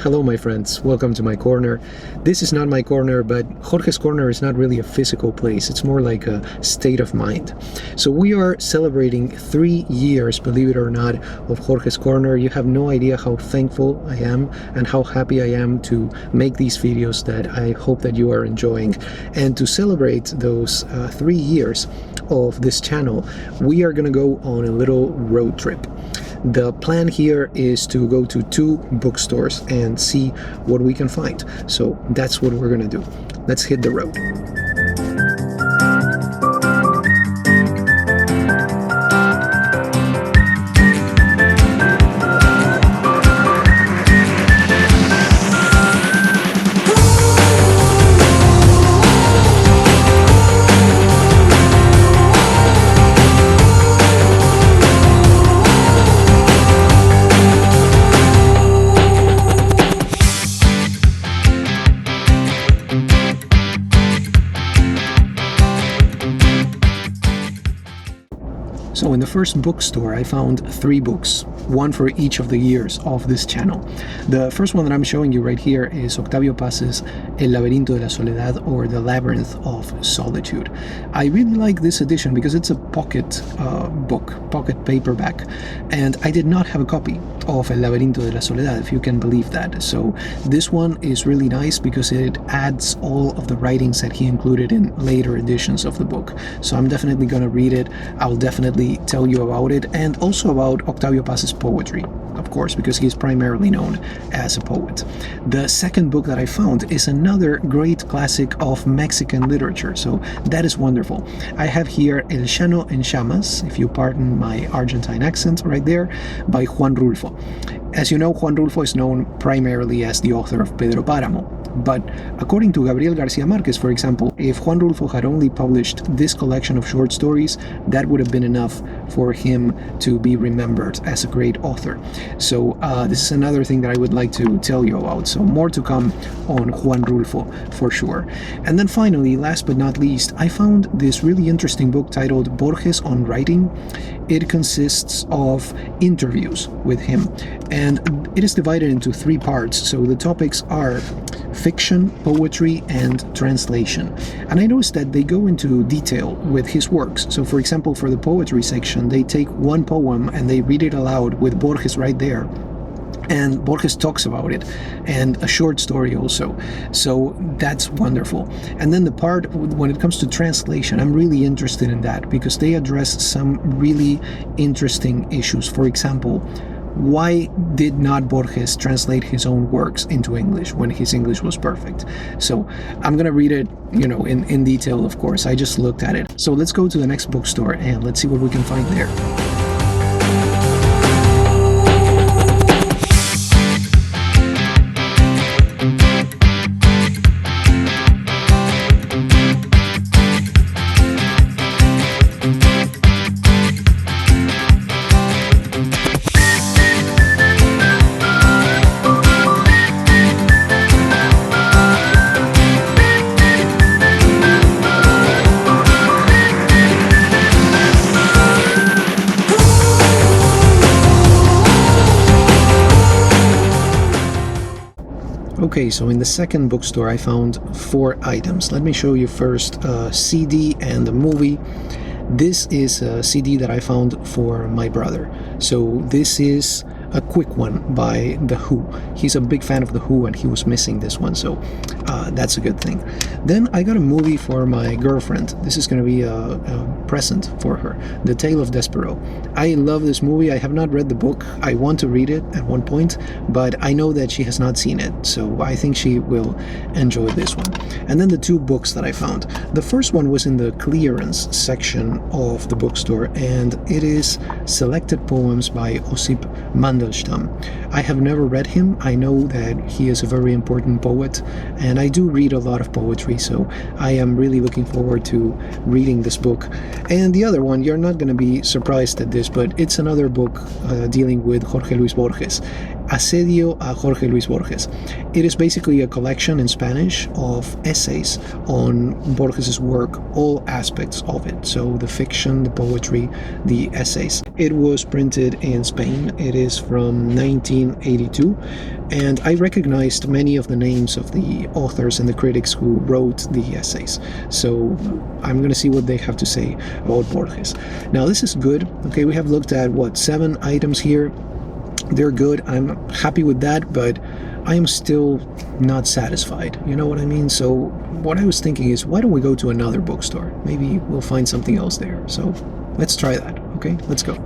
Hello my friends, welcome to my corner. This is not my corner, but Jorge's Corner is not really a physical place, it's more like a state of mind. So we are celebrating 3 years, believe it or not, of Jorge's Corner. You have no idea how thankful I am and how happy I am to make these videos that I hope that you are enjoying. And to celebrate those 3 years of this channel, we are gonna go on a little road trip. The plan here is to go to 2 bookstores and see what we can find. So that's what we're gonna do. Let's hit the road. So in the first bookstore, I found 3 books, one for each of the years of this channel. The first one that I'm showing you right here is Octavio Paz's El Laberinto de la Soledad, or The Labyrinth of Solitude. I really like this edition because it's a pocket book, pocket paperback, and I did not have a copy of El Laberinto de la Soledad, if you can believe that. So this one is really nice because it adds all of the writings that he included in later editions of the book. So I'm definitely going to read it. I'll definitely tell you about it, and also about Octavio Paz's poetry, of course, because he's primarily known as a poet. The second book that I found is another great classic of Mexican literature, so that is wonderful. I have here El Llano en Llamas, if you pardon my Argentine accent right there, by Juan Rulfo. As you know, Juan Rulfo is known primarily as the author of Pedro Páramo. But according to Gabriel García Márquez, for example, if Juan Rulfo had only published this collection of short stories, that would have been enough for him to be remembered as a great author. So this is another thing that I would like to tell you about. So more to come on Juan Rulfo for sure. And then finally, last but not least, I found this really interesting book titled Borges on Writing. It consists of interviews with him, and it is divided into 3 parts. So the topics are fiction, poetry, and translation. And I noticed that they go into detail with his works. So for example, for the poetry section, they take one poem and they read it aloud with Borges right there. And Borges talks about it, and a short story also. So that's wonderful. And then the part when it comes to translation, I'm really interested in that because they address some really interesting issues. For example, why did not Borges translate his own works into English when his English was perfect? So I'm gonna read it, in detail, of course. I just looked at it. So let's go to the next bookstore and let's see what we can find there. Okay, so in the second bookstore I found 4 items. Let me show you first a CD and a movie. This is a CD that I found for my brother. So this is a quick one by The Who. He's a big fan of The Who and he was missing this one, so that's a good thing. Then I got a movie for my girlfriend. This is going to be a present for her, The Tale of Despero. I love this movie. I have not read the book. I want to read it at one point, but I know that she has not seen it, so I think she will enjoy this one. And then the 2 books that I found. The first one was in the clearance section of the bookstore, and it is Selected Poems by Osip Mandelstam. I have never read him. I know that he is a very important poet, and I do read a lot of poetry, so I am really looking forward to reading this book. And the other one, you're not going to be surprised at this, but it's another book dealing with Jorge Luis Borges. Asedio a Jorge Luis Borges. It is basically a collection in Spanish of essays on Borges's work, all aspects of it. So the fiction, the poetry, the essays. It was printed in Spain. It is from 19 1982, and I recognized many of the names of the authors and the critics who wrote the essays. So I'm going to see what they have to say about Borges. Now, this is good. Okay, we have looked at, what, 7 items here. They're good. I'm happy with that, but I am still not satisfied. You know what I mean? So what I was thinking is, why don't we go to another bookstore? Maybe we'll find something else there. So let's try that. Okay, let's go.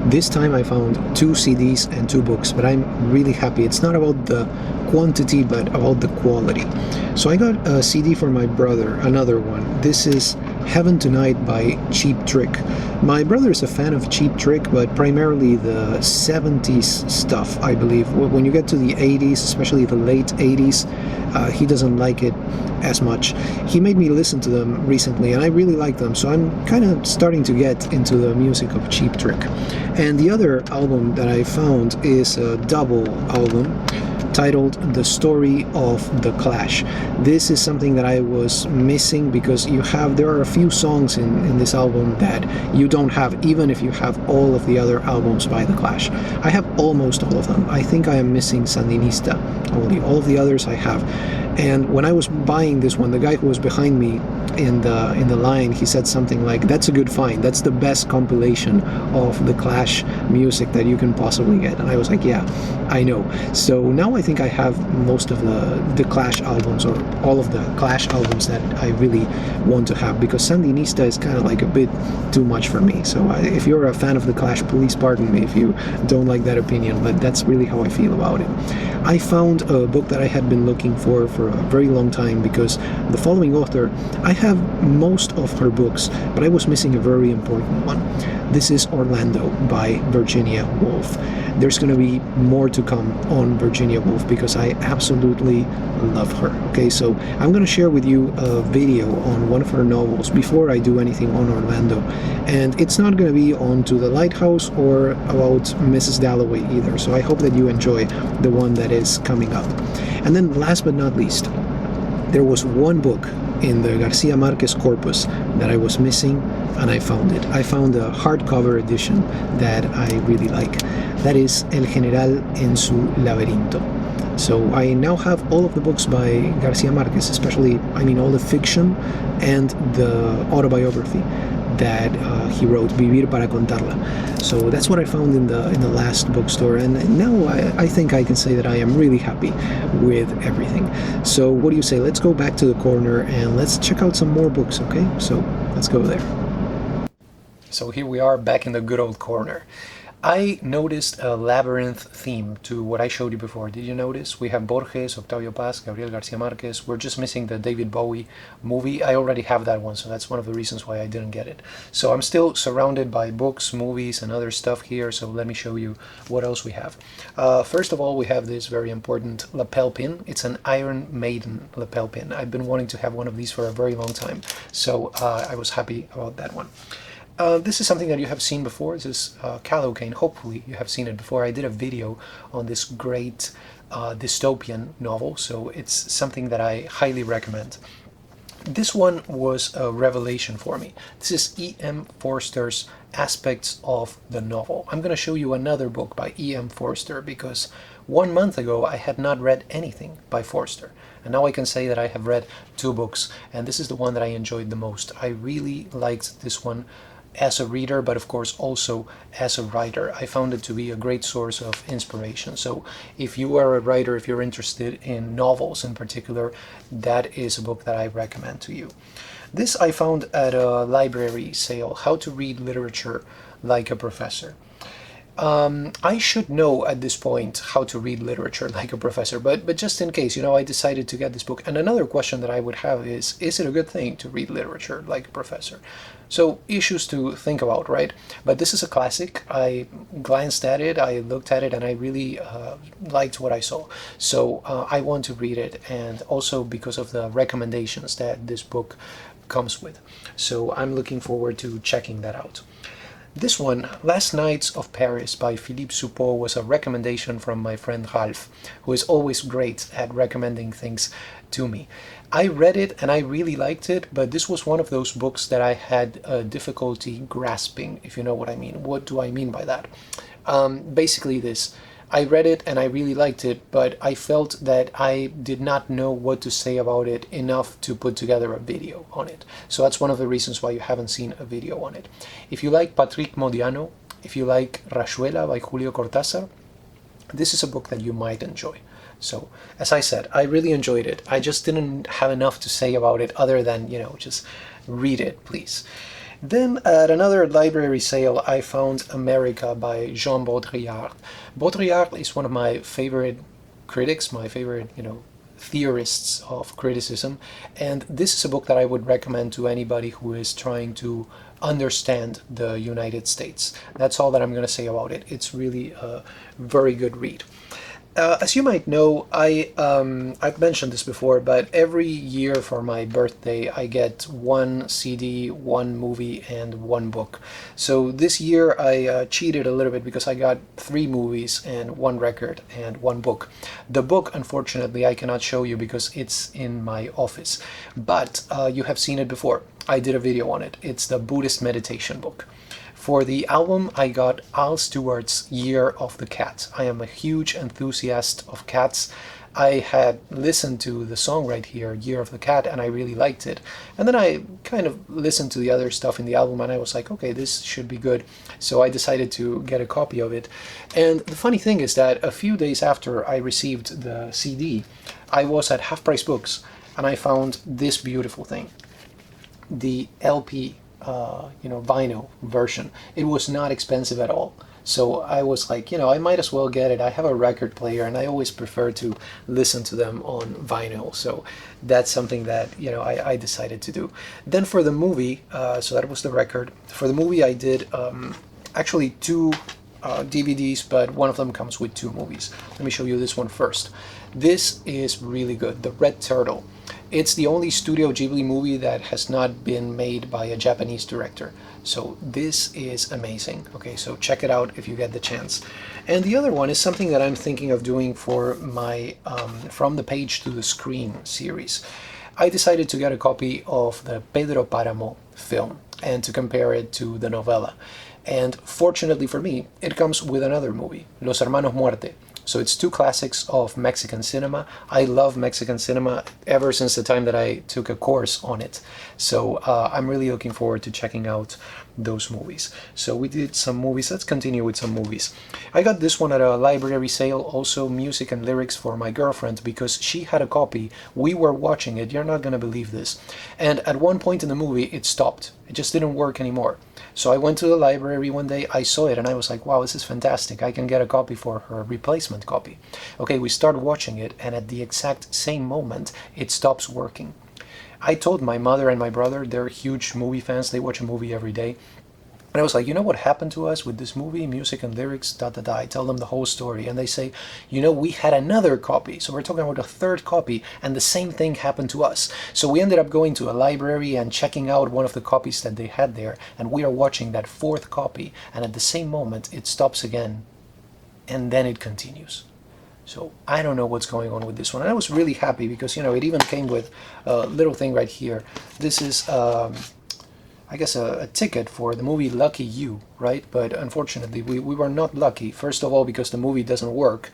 This time I found 2 CDs and 2 books, but I'm really happy. It's not about the quantity, but about the quality. So I got a CD for my brother, another one. This is Heaven Tonight by Cheap Trick. My brother is a fan of Cheap Trick, but primarily the 70s stuff, I believe. When you get to the 80s, especially the late 80s, he doesn't like it as much. He made me listen to them recently, and I really like them, so I'm kind of starting to get into the music of Cheap Trick. And the other album that I found is a double album titled The Story of the Clash. This is something that I was missing because there are a few songs in this album that you don't have, even if you have all of the other albums by The Clash. I have almost all of them. I think I am missing Sandinista only. All of the others I have. And when I was buying this one, the guy who was behind me in the line, he said something like, "That's a good find. That's the best compilation of the Clash music that you can possibly get." And I was like, "Yeah, I know." So now I think I have most of the Clash albums, or all of the Clash albums that I really want to have, because Sandinista is kind of like a bit too much for me. So if you're a fan of the Clash, please pardon me if you don't like that opinion, but that's really how I feel about it. I found a book that I had been looking for a very long time, because the following author, I have most of her books, but I was missing a very important one. This is Orlando by Virginia Woolf. There's going to be more to come on Virginia Woolf because I absolutely love her. Okay, so I'm going to share with you a video on one of her novels before I do anything on Orlando, and it's not going to be on To the Lighthouse or about Mrs. Dalloway either, so I hope that you enjoy the one that is coming up. And then last but not least, there was one book in the Garcia Marquez corpus that I was missing, and I found it. I found a hardcover edition that I really like. That is El General en su laberinto. So I now have all of the books by Garcia Marquez, especially, all the fiction and the autobiography that he wrote, Vivir para Contarla. So that's what I found in the last bookstore, and now I think I can say that I am really happy with everything. So what do you say? Let's go back to the corner and let's check out some more books, okay? So let's go there. So here we are back in the good old corner. I noticed a labyrinth theme to what I showed you before. Did you notice? We have Borges, Octavio Paz, Gabriel Garcia Marquez. We're just missing the David Bowie movie. I already have that one, so that's one of the reasons why I didn't get it. So I'm still surrounded by books, movies, and other stuff here, so let me show you what else we have. First of all, we have this very important lapel pin. It's an Iron Maiden lapel pin. I've been wanting to have one of these for a very long time, so I was happy about that one. This is something that you have seen before. This is Callocane. Hopefully you have seen it before. I did a video on this great dystopian novel, so it's something that I highly recommend. This one was a revelation for me. This is E.M. Forster's Aspects of the Novel. I'm going to show you another book by E.M. Forster because 1 month ago I had not read anything by Forster. And now I can say that I have read 2 books, and this is the one that I enjoyed the most. I really liked this one as a reader, but of course also as a writer. I found it to be a great source of inspiration. So if you are a writer, if you're interested in novels in particular, that is a book that I recommend to you. This I found at a library sale, How to Read Literature Like a Professor. I should know at this point how to read literature like a professor, but just in case, I decided to get this book. And another question that I would have is it a good thing to read literature like a professor? So issues to think about, right? But this is a classic. I glanced at it, I looked at it, and I really liked what I saw. So I want to read it, and also because of the recommendations that this book comes with. So I'm looking forward to checking that out. This one, Last Nights of Paris by Philippe Soupeau, was a recommendation from my friend Ralph, who is always great at recommending things to me. I read it and I really liked it, but this was one of those books that I had difficulty grasping, if you know what I mean. What do I mean by that? Basically this. I read it and I really liked it, but I felt that I did not know what to say about it enough to put together a video on it. So that's one of the reasons why you haven't seen a video on it. If you like Patrick Modiano, if you like Rayuela by Julio Cortázar, this is a book that you might enjoy. So, as I said, I really enjoyed it. I just didn't have enough to say about it other than, just read it, please. Then at another library sale, I found America by Jean Baudrillard. Baudrillard is one of my favorite critics, my favorite, theorists of criticism. And this is a book that I would recommend to anybody who is trying to understand the United States. That's all that I'm going to say about it. It's really a very good read. As you might know, I've mentioned this before, but every year for my birthday, I get one CD, one movie, and one book. So this year I cheated a little bit because I got 3 movies and 1 record and 1 book. The book, unfortunately, I cannot show you because it's in my office, but you have seen it before. I did a video on it. It's the Buddhist meditation book. For the album, I got Al Stewart's Year of the Cat. I am a huge enthusiast of cats. I had listened to the song right here, Year of the Cat, and I really liked it. And then I kind of listened to the other stuff in the album, and I was like, okay, this should be good. So I decided to get a copy of it. And the funny thing is that a few days after I received the CD, I was at Half Price Books, and I found this beautiful thing, the LP vinyl version. It was not expensive at all. So I was like, I might as well get it. I have a record player and I always prefer to listen to them on vinyl. So that's something that, I decided to do. Then for the movie, so that was the record. For the movie, I did actually 2 DVDs, but one of them comes with 2 movies. Let me show you this one first. This is really good, The Red Turtle. It's the only Studio Ghibli movie that has not been made by a Japanese director. So this is amazing. Okay, so check it out if you get the chance. And the other one is something that I'm thinking of doing for my From the Page to the Screen series. I decided to get a copy of the Pedro Páramo film and to compare it to the novella. And fortunately for me, it comes with another movie, Los Hermanos Muerte. So it's 2 classics of Mexican cinema. I love Mexican cinema ever since the time that I took a course on it. So I'm really looking forward to checking out those movies. So we did some movies. Let's continue with some movies. I got this one at a library sale, also music and lyrics for my girlfriend because she had a copy. We were watching it. You're not going to believe this. And at one point in the movie, it stopped. It just didn't work anymore. So I went to the library one day, I saw it, and I was like, wow, this is fantastic. I can get a copy for her replacement copy. Okay, we start watching it, and at the exact same moment, it stops working. I told my mother and my brother, they're huge movie fans, they watch a movie every day. And I was like, what happened to us with this movie, music and lyrics, I tell them the whole story. And they say, we had another copy. So we're talking about a 3rd copy, and the same thing happened to us. So we ended up going to a library and checking out one of the copies that they had there. And we are watching that 4th copy. And at the same moment, it stops again. And then it continues. So I don't know what's going on with this one. And I was really happy because, it even came with a little thing right here. This is I guess a ticket for the movie Lucky You, right? But unfortunately we were not lucky. First of all, because the movie doesn't work.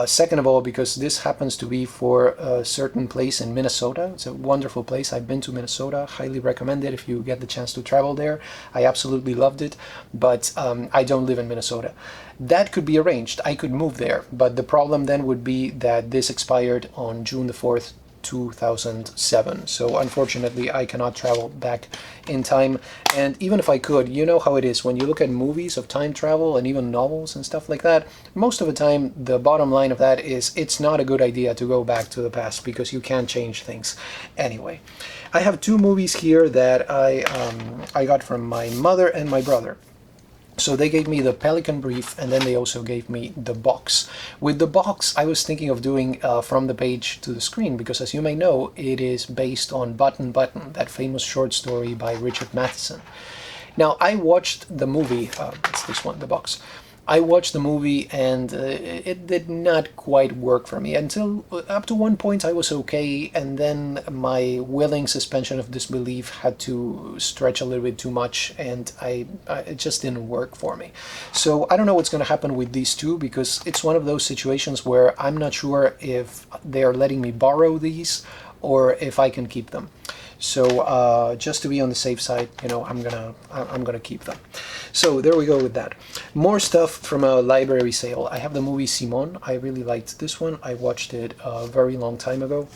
Second of all, because this happens to be for a certain place in Minnesota. It's a wonderful place. I've been to Minnesota. Highly recommend it if you get the chance to travel there. I absolutely loved it, but I don't live in Minnesota. That could be arranged. I could move there, but the problem then would be that this expired on June the 4th, 2007. So unfortunately, I cannot travel back in time. And even if I could, you know how it is when you look at movies of time travel and even novels and stuff like that. Most of the time, the bottom line of that is it's not a good idea to go back to the past because you can't change things. Anyway, I have two movies here that I got from my mother and my brother. So they gave me the Pelican Brief, and then they also gave me the box. With the box, I was thinking of doing From the Page to the Screen, because as you may know, it is based on Button Button, that famous short story by Richard Matheson. Now, I watched the movie, it's this one, the box. I watched the movie and it did not quite work for me. Until up to one point I was okay, and then my willing suspension of disbelief had to stretch a little bit too much, and it just didn't work for me. So I don't know what's going to happen with these two, because it's one of those situations where I'm not sure if they're letting me borrow these or if I can keep them. So just to be on the safe side, you know, I'm gonna keep them. So there we go with that. More stuff from a library sale. I have the movie Simon. I really liked this one. I watched it a very long time ago.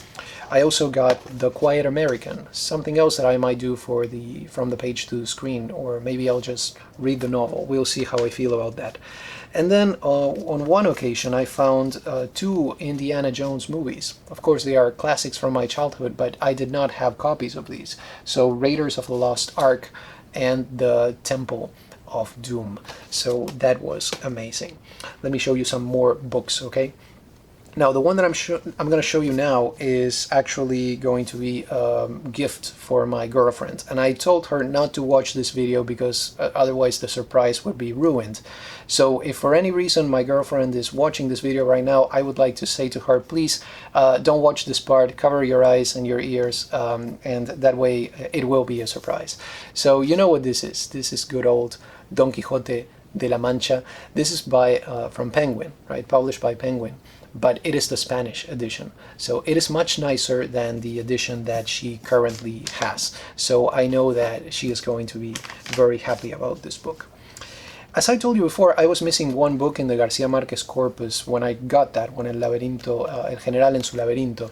I also got The Quiet American, something else that I might do for the From the Page to the Screen, or maybe I'll just read the novel. We'll see how I feel about that. And then on one occasion I found two Indiana Jones movies. Of course they are classics from my childhood, but I did not have copies of these. So Raiders of the Lost Ark and The Temple of Doom. So that was amazing. Let me show you some more books, okay? Now, the one that I'm going to show you now is actually going to be a gift for my girlfriend. And I told her not to watch this video because otherwise the surprise would be ruined. So if for any reason my girlfriend is watching this video right now, I would like to say to her, please don't watch this part, cover your eyes and your ears, and that way it will be a surprise. So you know what this is. This is good old Don Quixote de la Mancha. This is by from Penguin, right? Published by Penguin. But it is the Spanish edition. So it is much nicer than the edition that she currently has. So I know that she is going to be very happy about this book. As I told you before, I was missing one book in the García Márquez corpus when I got that one, El Laberinto, El General en su Laberinto.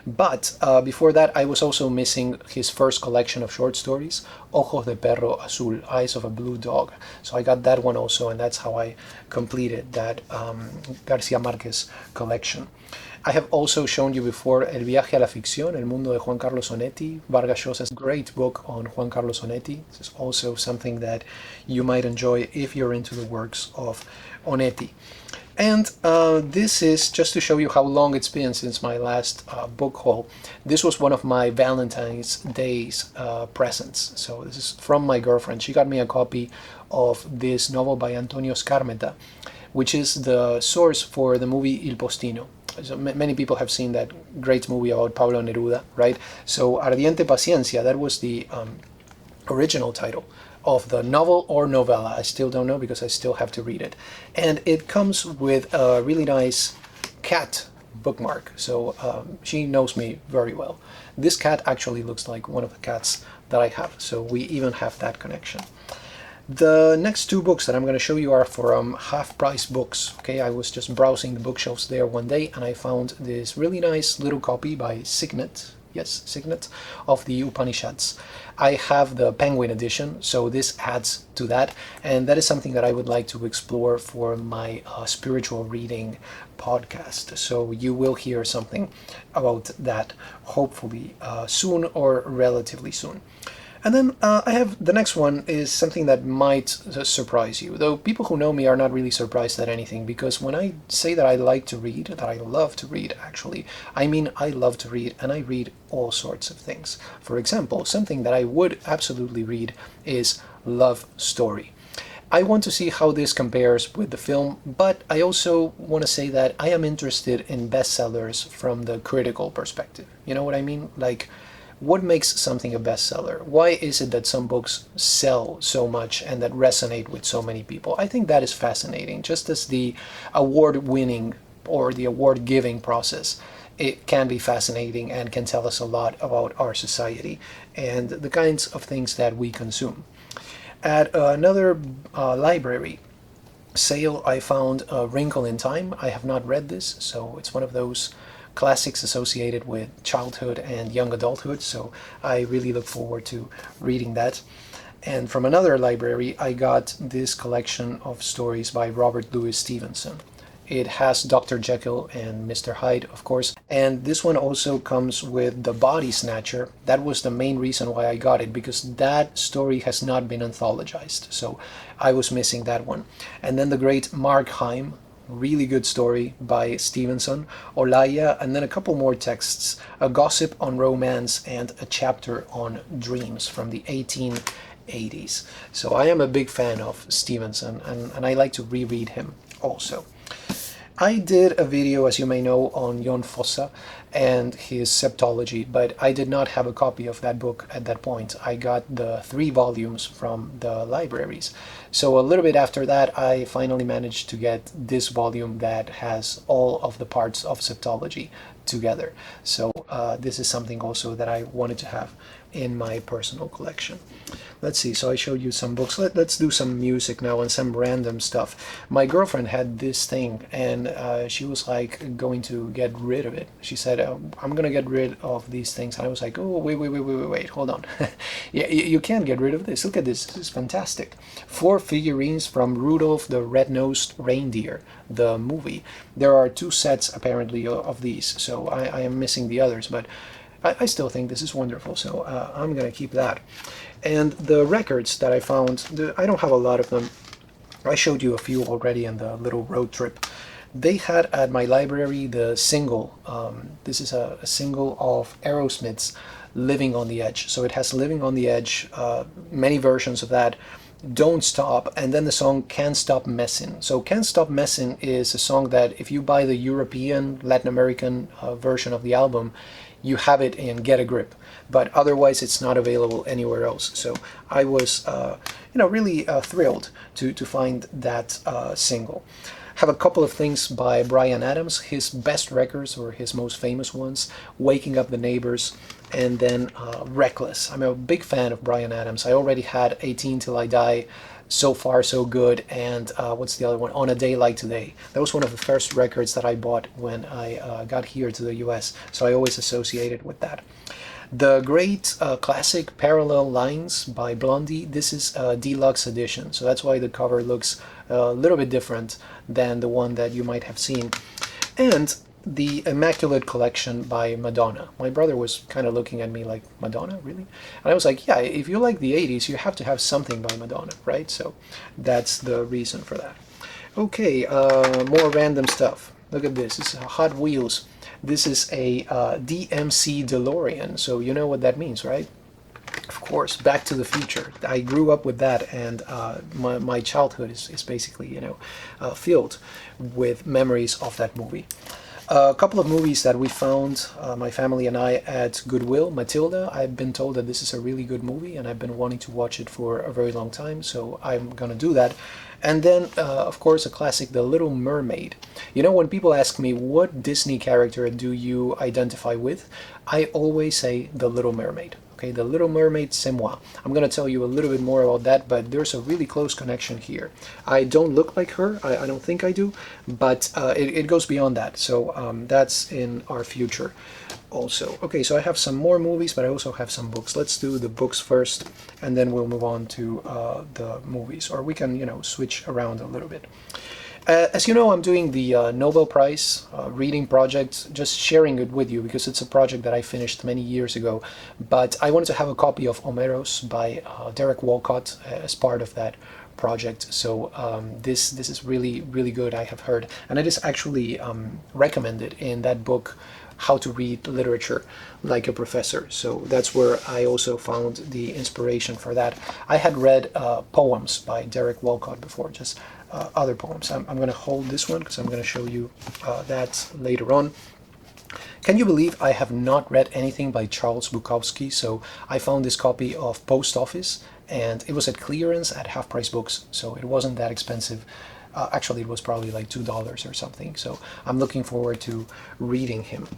But before that, I was also missing his first collection of short stories, Ojos de Perro Azul, Eyes of a Blue Dog. So I got that one also, and that's how I completed that García Márquez collection. I have also shown you before El Viaje a la Ficción, El Mundo de Juan Carlos Onetti, Vargas Llosa's great book on Juan Carlos Onetti. This is also something that you might enjoy if you're into the works of Onetti. And this is just to show you how long it's been since my last book haul. This was one of my Valentine's Day's presents. So this is from my girlfriend. She got me a copy of this novel by Antonio Skármeta, which is the source for the movie Il Postino. So many people have seen that great movie about Pablo Neruda, right? So Ardiente Paciencia, that was the original title of the novel or novella. I still don't know because I still have to read it. And it comes with a really nice cat bookmark. So she knows me very well. This cat actually looks like one of the cats that I have. So we even have that connection. The next two books that I'm going to show you are from Half Price Books. Okay, I was just browsing the bookshelves there one day and I found this really nice little copy by Signet. Yes, Signet, of the Upanishads. I have the Penguin edition, so this adds to that, and that is something that I would like to explore for my spiritual reading podcast. So you will hear something about that hopefully soon or relatively soon. And then I have the next one is something that might surprise you, though people who know me are not really surprised at anything, because when I say that I like to read, that I love to read actually, I mean I love to read and I read all sorts of things. For example, something that I would absolutely read is Love Story. I want to see how this compares with the film, but I also want to say that I am interested in bestsellers from the critical perspective. You know what I mean? Like, what makes something a bestseller? Why is it that some books sell so much and that resonate with so many people? I think that is fascinating, just as the award-winning or the award-giving process. It can be fascinating and can tell us a lot about our society and the kinds of things that we consume. At another library sale, I found A Wrinkle in Time. I have not read this, so it's one of those classics associated with childhood and young adulthood, so I really look forward to reading that. And from another library, I got this collection of stories by Robert Louis Stevenson. It has Dr. Jekyll and Mr. Hyde, of course. And this one also comes with The Body Snatcher. That was the main reason why I got it, because that story has not been anthologized. So I was missing that one. And then The Great Markheim, really good story by Stevenson, Olaya, and then a couple more texts, A Gossip on Romance and a chapter on Dreams from the 1880s. So I am a big fan of Stevenson, and I like to reread him also. I did a video, as you may know, on Jon Fosse and his septology, but I did not have a copy of that book at that point. I got the 3 volumes from the libraries. So a little bit after that, I finally managed to get this volume that has all of the parts of septology together. So this is something also that I wanted to have in my personal collection. Let's see, so I showed you some books. Let's do some music now and some random stuff. My girlfriend had this thing, and she was like going to get rid of it. She said, I'm gonna get rid of these things. And I was like, oh, wait, hold on. Yeah, you can't get rid of this. Look at this, this is fantastic. 4 figurines from Rudolph the Red-Nosed Reindeer, the movie. There are 2 sets apparently of these, so I am missing the others, but I still think this is wonderful, so I'm gonna keep that. And the records that I found, I don't have a lot of them. I showed you a few already in the little road trip. They had at my library the single. This is a single of Aerosmith's Living on the Edge. So it has Living on the Edge, many versions of that. Don't Stop, and then the song Can't Stop Messin'. So Can't Stop Messin' is a song that if you buy the European, Latin American version of the album, you have it in Get a Grip, but otherwise it's not available anywhere else. So I was really thrilled to find that single. Have a couple of things by Bryan Adams, his best records or his most famous ones, Waking Up the Neighbors, and then Reckless. I'm a big fan of Bryan Adams. I already had 18 Till I Die, So Far So Good, and what's the other one? On a Day Like Today. That was one of the first records that I bought when I got here to the US, so I always associate it with that. The great classic Parallel Lines by Blondie. This is a deluxe edition, so that's why the cover looks a little bit different than the one that you might have seen. And the Immaculate Collection by Madonna. My brother was kind of looking at me like, Madonna, really? And I was like, yeah, if you like the 80s, you have to have something by Madonna, right? So that's the reason for that. Okay, more random stuff. Look at this. This is Hot Wheels. This is a DMC DeLorean, so you know what that means, right? Of course, Back to the Future. I grew up with that, and my childhood is basically, filled with memories of that movie. A couple of movies that we found, my family and I, at Goodwill. Matilda, I've been told that this is a really good movie, and I've been wanting to watch it for a very long time, so I'm gonna do that. And then, of course, a classic, The Little Mermaid. You know, when people ask me, what Disney character do you identify with, I always say The Little Mermaid. Okay, The Little Mermaid, c'est moi. I'm going to tell you a little bit more about that, but there's a really close connection here. I don't look like her, I don't think I do, but it goes beyond that, so that's in our future also. Okay, so I have some more movies, but I also have some books. Let's do the books first, and then we'll move on to the movies, or we can, switch around a little bit. As you know, I'm doing the Nobel Prize reading project, just sharing it with you because it's a project that I finished many years ago. But I wanted to have a copy of Homeros by Derek Walcott as part of that project. So this is really, really good, I have heard. And it is actually recommended in that book, How to Read Literature Like a Professor. So that's where I also found the inspiration for that. I had read poems by Derek Walcott before, just other poems. I'm going to hold this one because I'm going to show you that later on. Can you believe I have not read anything by Charles Bukowski? So I found this copy of Post Office, and it was at clearance at Half Price Books, so it wasn't that expensive. Actually, it was probably like $2 or something, so I'm looking forward to reading him.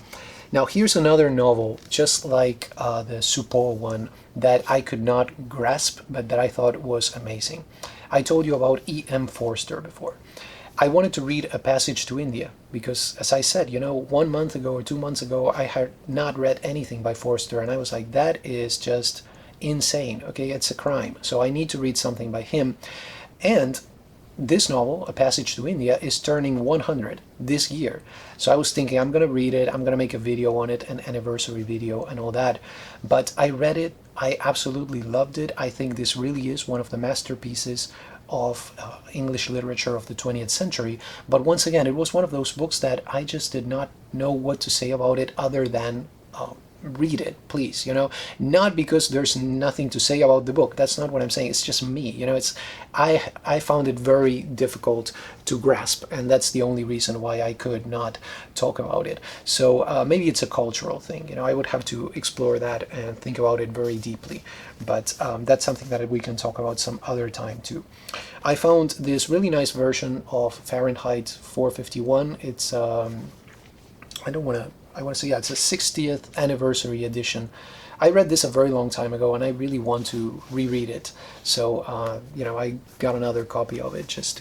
Now, here's another novel, just like the Suppo one, that I could not grasp, but that I thought was amazing. I told you about E.M. Forster before. I wanted to read A Passage to India because, as I said, 1 month ago or 2 months ago, I had not read anything by Forster, and I was like, that is just insane. Okay, it's a crime. So I need to read something by him. And this novel, A Passage to India, is turning 100 this year. So I was thinking, I'm going to read it, I'm going to make a video on it, an anniversary video and all that. But I read it, I absolutely loved it. I think this really is one of the masterpieces of English literature of the 20th century. But once again, it was one of those books that I just did not know what to say about it other than read it, please. Not because there's nothing to say about the book. That's not what I'm saying. It's just me. It's I found it very difficult to grasp, and that's the only reason why I could not talk about it. So maybe it's a cultural thing. I would have to explore that and think about it very deeply. But that's something that we can talk about some other time too. I found this really nice version of Fahrenheit 451. It's I want to say, yeah, it's a 60th anniversary edition. I read this a very long time ago, and I really want to reread it. So, I got another copy of it just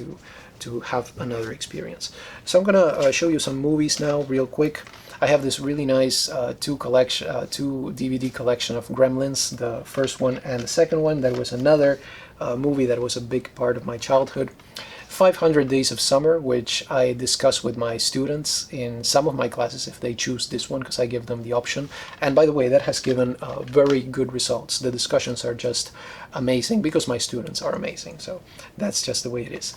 to have another experience. So I'm gonna show you some movies now, real quick. I have this really nice two DVD collection of Gremlins, the first one and the second one. That was another movie that was a big part of my childhood. 500 Days of Summer, which I discuss with my students in some of my classes if they choose this one, because I give them the option. And by the way, that has given very good results. The discussions are just amazing because my students are amazing. So that's just the way it is.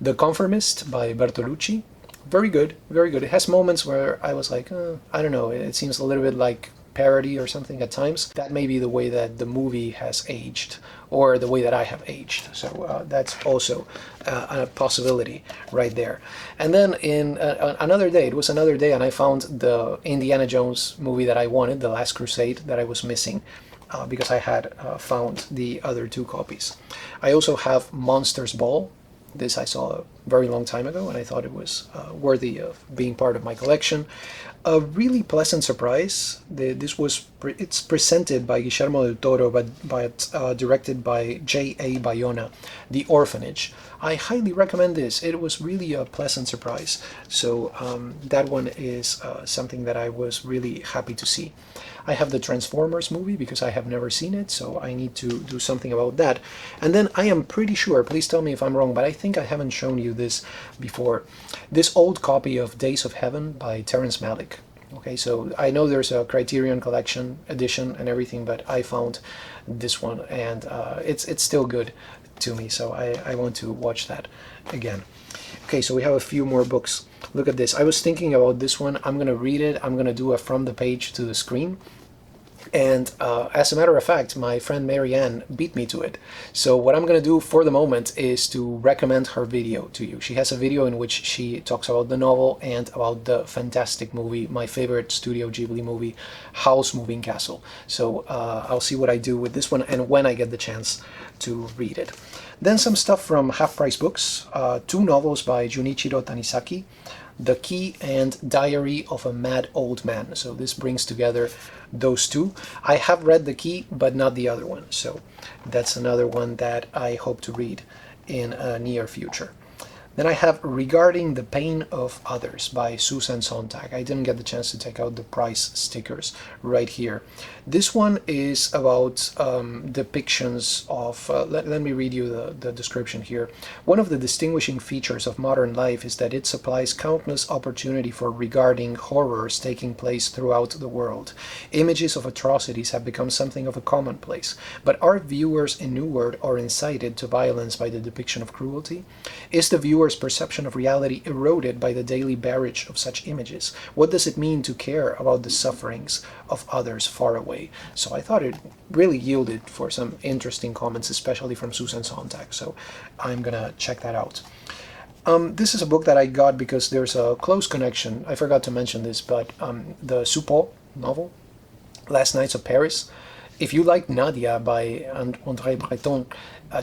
The Conformist by Bertolucci. Very good, very good. It has moments where I was like, I don't know, it seems a little bit like parody or something at times. That may be the way that the movie has aged, or the way that I have aged. So that's also a possibility right there. And then in another day, it was another day, and I found the Indiana Jones movie that I wanted, The Last Crusade, that I was missing. Because I had found the other two copies. I also have Monsters Ball. This I saw a very long time ago, and I thought it was worthy of being part of my collection. A really pleasant surprise. It's presented by Guillermo del Toro, but directed by J.A. Bayona, The Orphanage. I highly recommend this. It was really a pleasant surprise. So that one is something that I was really happy to see. I have the Transformers movie because I have never seen it, so I need to do something about that. And then I am pretty sure, please tell me if I'm wrong, but I think I haven't shown you this before. This old copy of Days of Heaven by Terrence Malick. Okay, so I know there's a Criterion Collection edition and everything, but I found this one, and it's still good to me, so I want to watch that again. Okay, so we have a few more books. Look at this. I was thinking about this one. I'm going to read it. I'm going to do a from the page to the screen. And as a matter of fact, my friend Marianne beat me to it. So what I'm going to do for the moment is to recommend her video to you. She has a video in which she talks about the novel and about the fantastic movie, my favorite Studio Ghibli movie, Howl's Moving Castle. So I'll see what I do with this one and when I get the chance to read it. Then some stuff from Half Price Books, two novels by Junichiro Tanizaki, The Key and Diary of a Mad Old Man. So this brings together those two. I have read The Key, but not the other one. So that's another one that I hope to read in a near future. Then I have Regarding the Pain of Others by Susan Sontag. I didn't get the chance to take out the price stickers right here. This one is about depictions of, let me read you the description here. One of the distinguishing features of modern life is that it supplies countless opportunity for regarding horrors taking place throughout the world. Images of atrocities have become something of a commonplace, but are viewers inured or incited to violence by the depiction of cruelty? Is the viewer's perception of reality eroded by the daily barrage of such images? What does it mean to care about the sufferings of others far away? So I thought it really yielded for some interesting comments, especially from Susan Sontag. So I'm gonna check that out. This is a book that I got because there's a close connection. I forgot to mention this, but the Soupault novel, Last Nights of Paris. If you like Nadia by André Breton,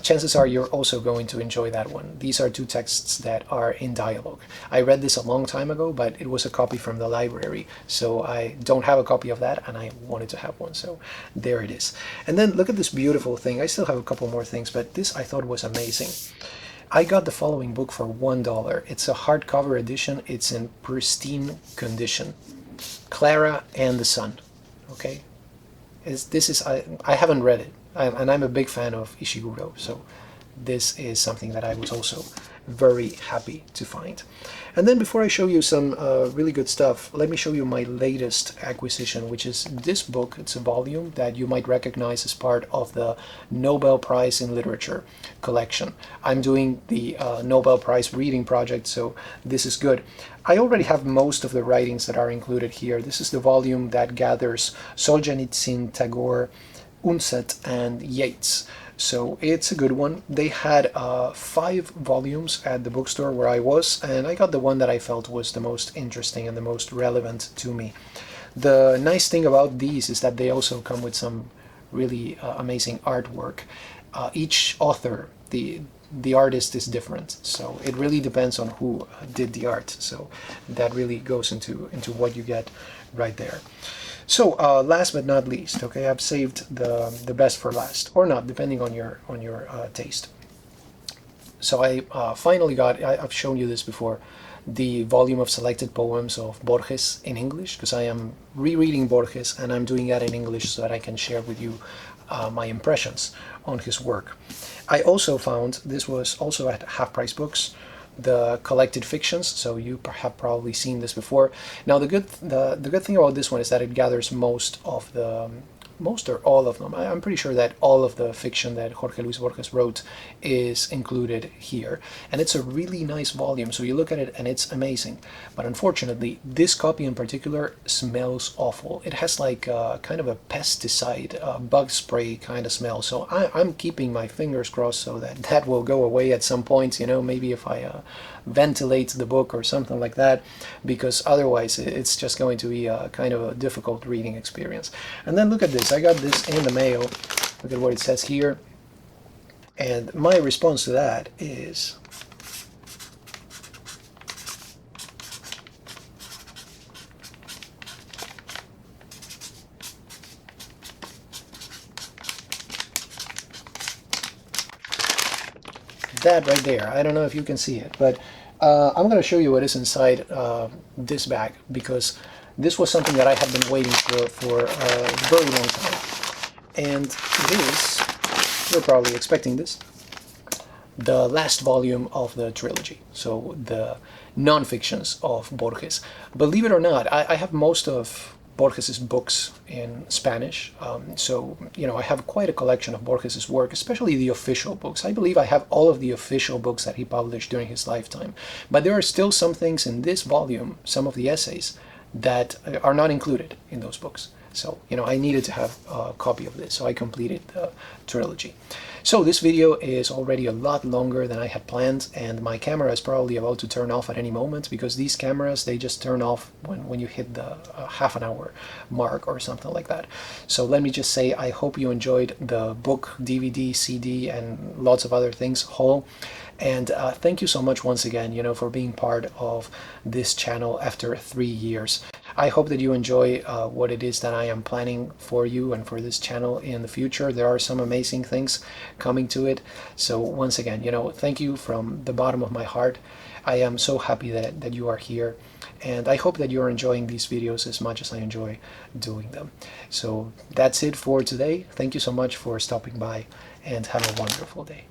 chances are you're also going to enjoy that one. These are two texts that are in dialogue. I read this a long time ago, but it was a copy from the library, so I don't have a copy of that, and I wanted to have one, so there it is. And then look at this beautiful thing. I still have a couple more things, but this I thought was amazing. I got the following book for $1. It's a hardcover edition. It's in pristine condition. Clara and the Sun. Okay, I haven't read it, and I'm a big fan of Ishiguro, so this is something that I was also very happy to find. And then before I show you some really good stuff, let me show you my latest acquisition, which is this book. It's a volume that you might recognize as part of the Nobel Prize in Literature collection. I'm doing the Nobel Prize reading project, so this is good. I already have most of the writings that are included here. This is the volume that gathers Solzhenitsyn, Tagore, Undset, and Yeats. So it's a good one. They had 5 volumes at the bookstore where I was, and I got the one that I felt was the most interesting and the most relevant to me. The nice thing about these is that they also come with some really amazing artwork. Each author, the artist is different, so it really depends on who did the art. So that really goes into what you get right there. So last but not least, okay, I've saved the best for last, or not, depending on your taste. So I finally got, I've shown you this before, the volume of selected poems of Borges in English, because I am rereading Borges and I'm doing that in English so that I can share with you my impressions on his work. I also found, this was also at Half Price Books, the collected fictions, so you have probably seen this before. Now the good thing about this one is that it gathers most or all of them. I'm pretty sure that all of the fiction that Jorge Luis Borges wrote is included here, and it's a really nice volume. So you look at it and it's amazing, but unfortunately this copy in particular smells awful. It has like kind of a pesticide, bug spray kind of smell. So I'm keeping my fingers crossed so that will go away at some point, you know, maybe if I ventilate the book or something like that, because otherwise it's just going to be a kind of a difficult reading experience. And then look at this, I got this in the mail. Look at what it says here, and my response to that is that right there. I don't know if you can see it, but I'm going to show you what is inside this bag, because this was something that I have been waiting for a very long time. And it is, you're probably expecting this, the last volume of the trilogy, so the non-fictions of Borges. Believe it or not, I have most of Borges's books in Spanish, so you know, I have quite a collection of Borges's work, especially the official books. I believe I have all of the official books that he published during his lifetime, but there are still some things in this volume, some of the essays, that are not included in those books. So, you know, I needed to have a copy of this, so I completed the trilogy. So this video is already a lot longer than I had planned, and my camera is probably about to turn off at any moment, because these cameras, they just turn off when you hit the half an hour mark or something like that. So let me just say, I hope you enjoyed the book, DVD, CD, and lots of other things haul. And thank you so much once again, you know, for being part of this channel after 3 years. I hope that you enjoy what it is that I am planning for you and for this channel in the future. There are some amazing things coming to it. So once again, you know, thank you from the bottom of my heart. I am so happy that you are here, and I hope that you're enjoying these videos as much as I enjoy doing them. So that's it for today. Thank you so much for stopping by, and have a wonderful day.